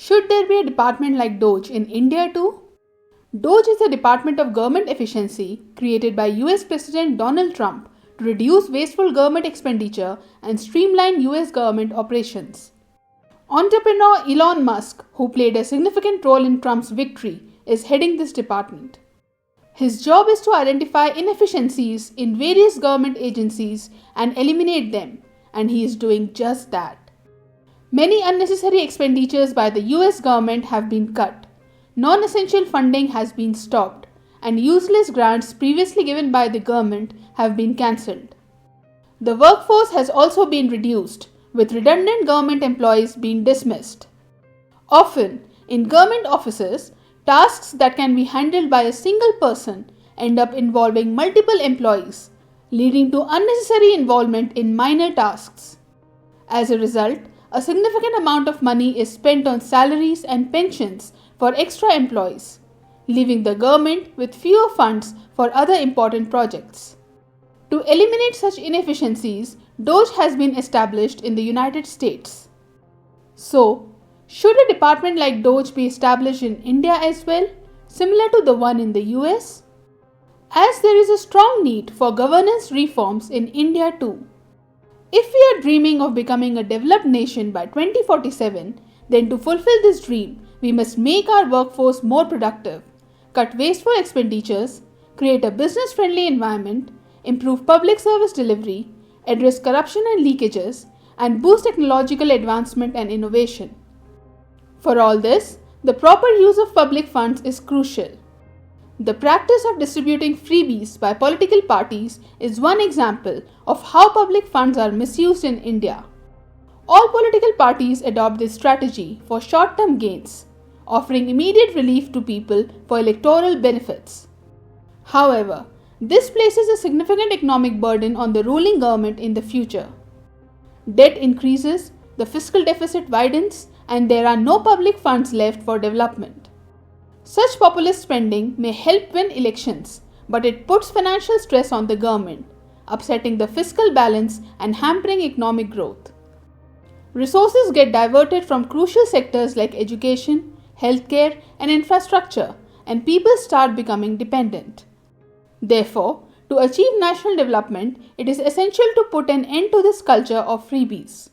Should there be a department like DOGE in India too? DOGE is the Department of Government Efficiency created by US President Donald Trump to reduce wasteful government expenditure and streamline US government operations. Entrepreneur Elon Musk, who played a significant role in Trump's victory, is heading this department. His job is to identify inefficiencies in various government agencies and eliminate them, and he is doing just that. Many unnecessary expenditures by the US government have been cut. Non-essential funding has been stopped, and useless grants previously given by the government have been cancelled. The workforce has also been reduced, with redundant government employees being dismissed. Often, in government offices, tasks that can be handled by a single person end up involving multiple employees, leading to unnecessary involvement in minor tasks. As a result, a significant amount of money is spent on salaries and pensions for extra employees, leaving the government with fewer funds for other important projects. To eliminate such inefficiencies, DOGE has been established in the United States. So, should a department like DOGE be established in India as well, similar to the one in the US? As there is a strong need for governance reforms in India too. If we are dreaming of becoming a developed nation by 2047, then to fulfill this dream, we must make our workforce more productive, cut wasteful expenditures, create a business-friendly environment, improve public service delivery, address corruption and leakages, and boost technological advancement and innovation. For all this, the proper use of public funds is crucial. The practice of distributing freebies by political parties is one example of how public funds are misused in India. All political parties adopt this strategy for short-term gains, offering immediate relief to people for electoral benefits. However, this places a significant economic burden on the ruling government in the future. Debt increases, the fiscal deficit widens, and there are no public funds left for development. Such populist spending may help win elections, but it puts financial stress on the government, upsetting the fiscal balance and hampering economic growth. Resources get diverted from crucial sectors like education, healthcare, and infrastructure, and people start becoming dependent. Therefore, to achieve national development, it is essential to put an end to this culture of freebies.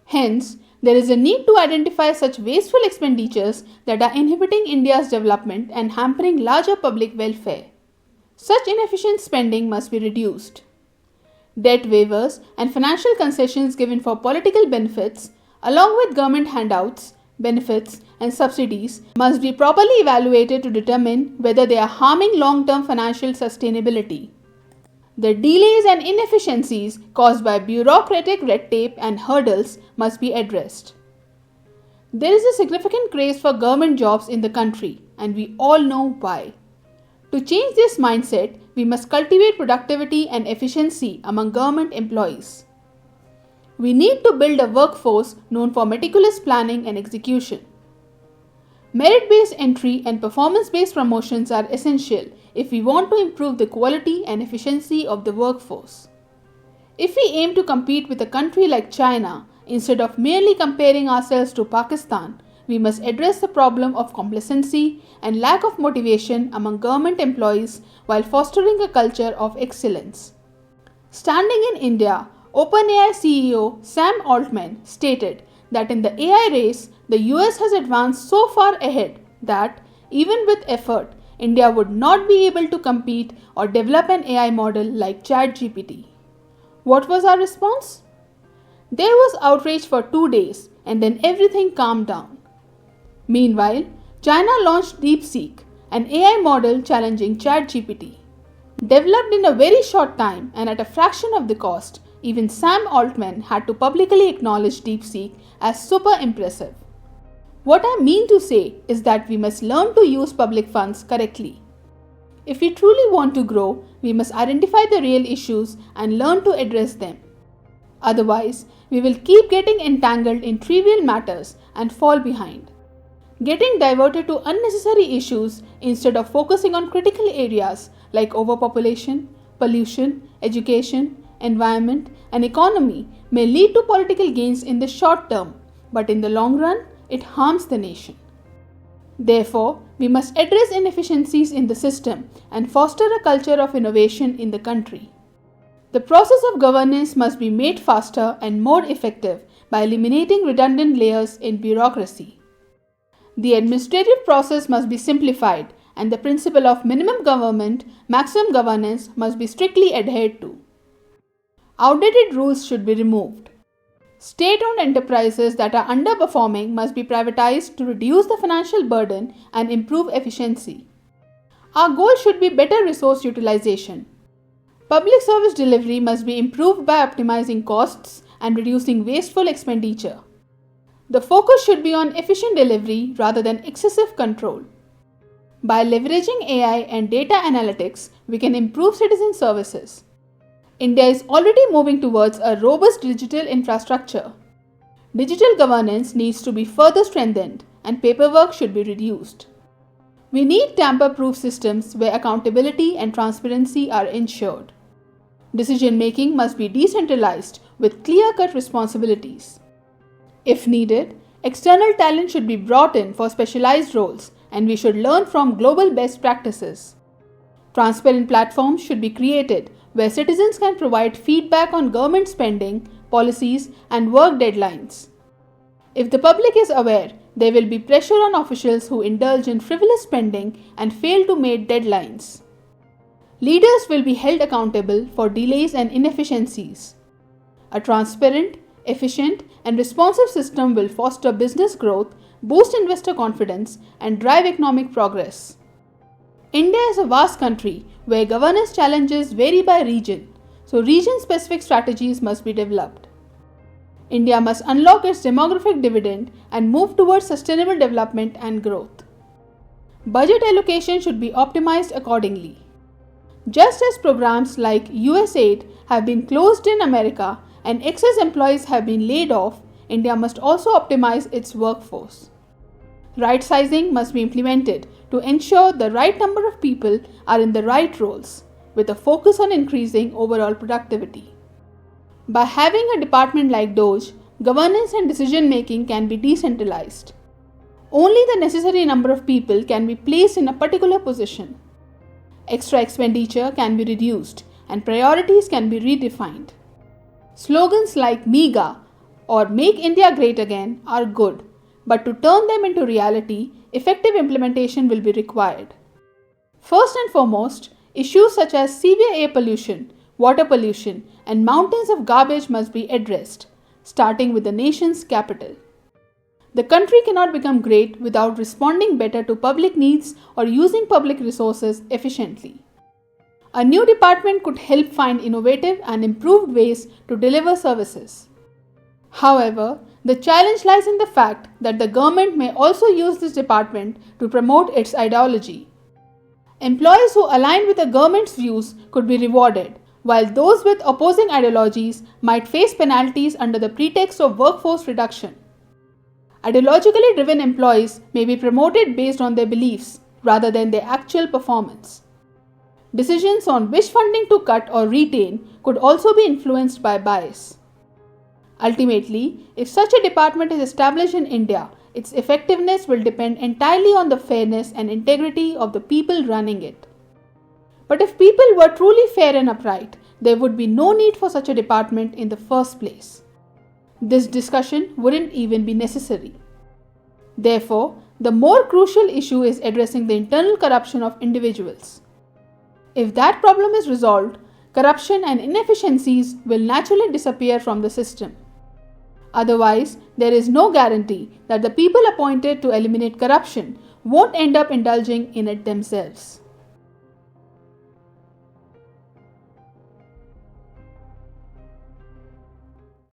Hence, there is a need to identify such wasteful expenditures that are inhibiting India's development and hampering larger public welfare. Such inefficient spending must be reduced. Debt waivers and financial concessions given for political benefits, along with government handouts, benefits, and subsidies, must be properly evaluated to determine whether they are harming long-term financial sustainability. The delays and inefficiencies caused by bureaucratic red tape and hurdles must be addressed. There is a significant craze for government jobs in the country, and we all know why. To change this mindset, we must cultivate productivity and efficiency among government employees. We need to build a workforce known for meticulous planning and execution. Merit-based entry and performance-based promotions are essential if we want to improve the quality and efficiency of the workforce. If we aim to compete with a country like China, instead of merely comparing ourselves to Pakistan, we must address the problem of complacency and lack of motivation among government employees while fostering a culture of excellence. Standing in India, OpenAI CEO Sam Altman stated that in the AI race, the US has advanced so far ahead that, even with effort, India would not be able to compete or develop an AI model like ChatGPT. What was our response? There was outrage for 2 days and then everything calmed down. Meanwhile, China launched DeepSeek, an AI model challenging ChatGPT. Developed in a very short time and at a fraction of the cost, even Sam Altman had to publicly acknowledge DeepSeek as super impressive. What I mean to say is that we must learn to use public funds correctly. If we truly want to grow, we must identify the real issues and learn to address them. Otherwise, we will keep getting entangled in trivial matters and fall behind, getting diverted to unnecessary issues instead of focusing on critical areas like overpopulation, pollution, education, environment, and economy may lead to political gains in the short term, but in the long run, it harms the nation. Therefore, we must address inefficiencies in the system and foster a culture of innovation in the country. The process of governance must be made faster and more effective by eliminating redundant layers in bureaucracy. The administrative process must be simplified and the principle of minimum government, maximum governance must be strictly adhered to. Outdated rules should be removed. State-owned enterprises that are underperforming must be privatized to reduce the financial burden and improve efficiency. Our goal should be better resource utilization. Public service delivery must be improved by optimizing costs and reducing wasteful expenditure. The focus should be on efficient delivery rather than excessive control. By leveraging AI and data analytics, we can improve citizen services. India is already moving towards a robust digital infrastructure. Digital governance needs to be further strengthened and paperwork should be reduced. We need tamper-proof systems where accountability and transparency are ensured. Decision-making must be decentralized with clear-cut responsibilities. If needed, external talent should be brought in for specialized roles and we should learn from global best practices. Transparent platforms should be created where citizens can provide feedback on government spending, policies, and work deadlines. If the public is aware, there will be pressure on officials who indulge in frivolous spending and fail to meet deadlines. Leaders will be held accountable for delays and inefficiencies. A transparent, efficient, and responsive system will foster business growth, boost investor confidence, and drive economic progress. India is a vast country where governance challenges vary by region, so region-specific strategies must be developed. India must unlock its demographic dividend and move towards sustainable development and growth. Budget allocation should be optimized accordingly. Just as programs like USAID have been closed in America and excess employees have been laid off, India must also optimize its workforce. Right sizing must be implemented to ensure the right number of people are in the right roles, with a focus on increasing overall productivity. By having a department like DOGE, governance and decision making can be decentralized. Only the necessary number of people can be placed in a particular position. Extra expenditure can be reduced and priorities can be redefined. Slogans like miga or Make India Great Again are good, but to turn them into reality, effective implementation will be required. First and foremost, issues such as severe air pollution, water pollution, and mountains of garbage must be addressed, starting with the nation's capital. The country cannot become great without responding better to public needs or using public resources efficiently. A new department could help find innovative and improved ways to deliver services. However, the challenge lies in the fact that the government may also use this department to promote its ideology. Employees who align with the government's views could be rewarded, while those with opposing ideologies might face penalties under the pretext of workforce reduction. Ideologically driven employees may be promoted based on their beliefs rather than their actual performance. Decisions on which funding to cut or retain could also be influenced by bias. Ultimately, if such a department is established in India, its effectiveness will depend entirely on the fairness and integrity of the people running it. But if people were truly fair and upright, there would be no need for such a department in the first place. This discussion wouldn't even be necessary. Therefore, the more crucial issue is addressing the internal corruption of individuals. If that problem is resolved, corruption and inefficiencies will naturally disappear from the system. Otherwise, there is no guarantee that the people appointed to eliminate corruption won't end up indulging in it themselves.